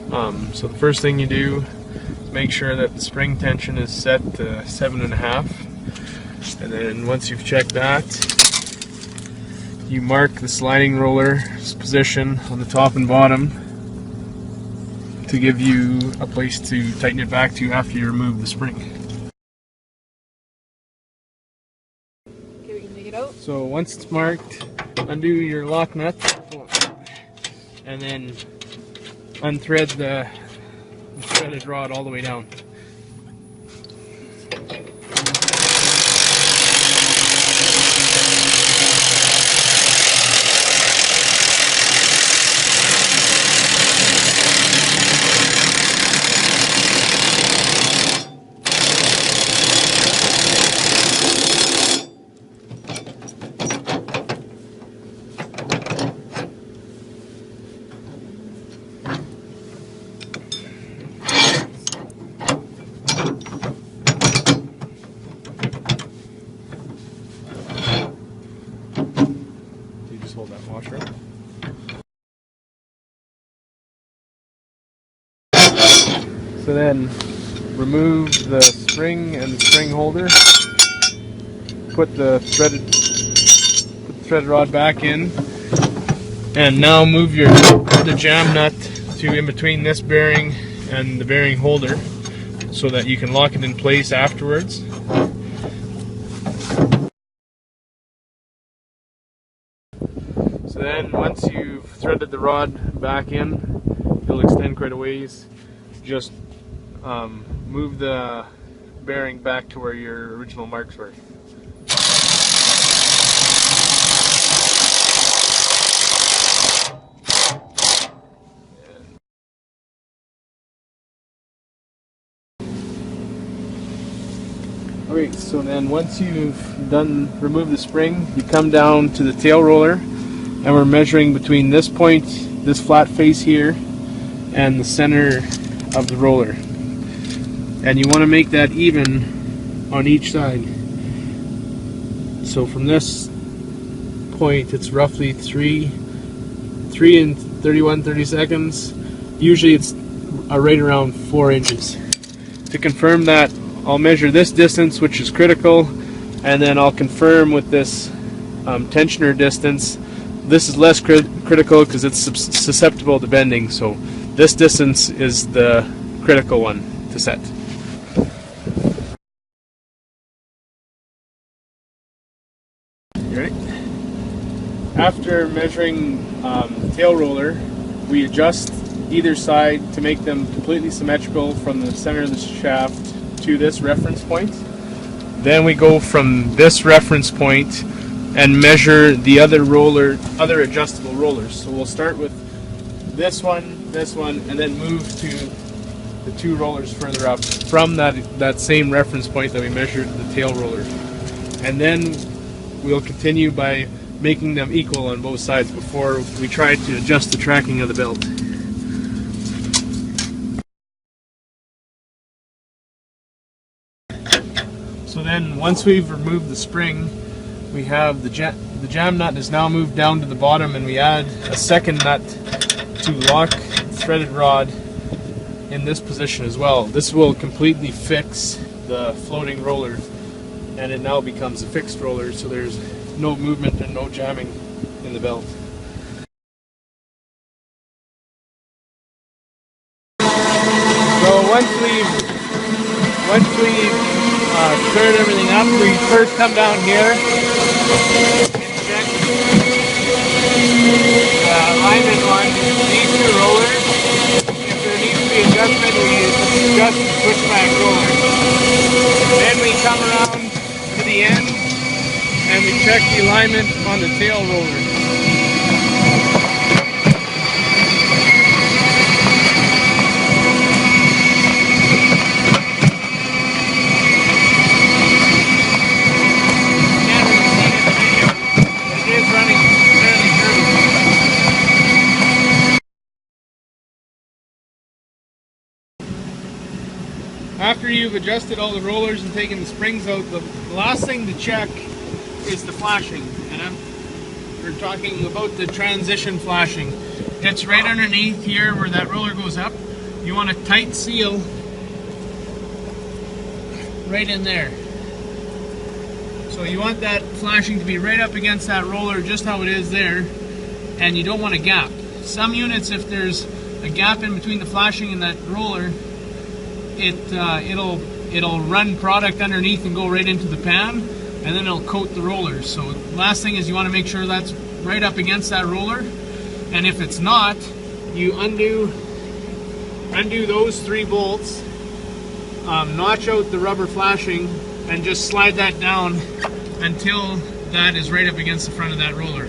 So the first thing you do, make sure that the spring tension is set to 7.5, and then once you've checked that, you mark the sliding roller's position on the top and bottom to give you a place to tighten it back to after you remove the spring. Okay, we can take it out. So once it's marked, undo your lock nut and then unthread the threaded rod all the way down. Hold that washer up. So then remove the spring and the spring holder, put the threaded rod back in, and now move the jam nut to in between this bearing and the bearing holder so that you can lock it in place afterwards. So then once you've threaded the rod back in, it'll extend quite a ways. Just move the bearing back to where your original marks were. Okay, so then once you've removed the spring, you come down to the tail roller, and we're measuring between this point, this flat face here, and the center of the roller. And you want to make that even on each side. So from this point, it's roughly 3 and 30 seconds. Usually it's right around 4 inches. To confirm that, I'll measure this distance, which is critical, and then I'll confirm with this tensioner distance. This is less critical because it's susceptible to bending, so this distance is the critical one to set. You ready? After measuring the tail roller, we adjust either side to make them completely symmetrical from the center of the shaft to this reference point. Then we go from this reference point and measure the other adjustable rollers. So we'll start with this one, and then move to the 2 rollers further up from that same reference point that we measured the tail roller. And then we'll continue by making them equal on both sides before we try to adjust the tracking of the belt. So then once we've removed the spring, we have the jam nut is now moved down to the bottom, and we add a second nut to lock the threaded rod in this position as well. This will completely fix the floating roller, and it now becomes a fixed roller, so there's no movement and no jamming in the belt. So once we've cleared everything up, we first come down here and check the alignment on these 2 rollers. If there needs to be adjustment, we adjust the pushback roller. Then we come around to the end and we check the alignment on the tail roller. After you've adjusted all the rollers and taken the springs out, the last thing to check is the flashing. And we're talking about the transition flashing. It's right underneath here where that roller goes up. you want a tight seal right in there. So you want that flashing to be right up against that roller, just how it is there, and you don't want a gap. Some units, if there's a gap in between the flashing and that roller, it'll run product underneath and go right into the pan, and then it'll coat the rollers. So last thing is you want to make sure that's right up against that roller, and if it's not, you undo those 3 bolts, notch out the rubber flashing, and just slide that down until that is right up against the front of that roller.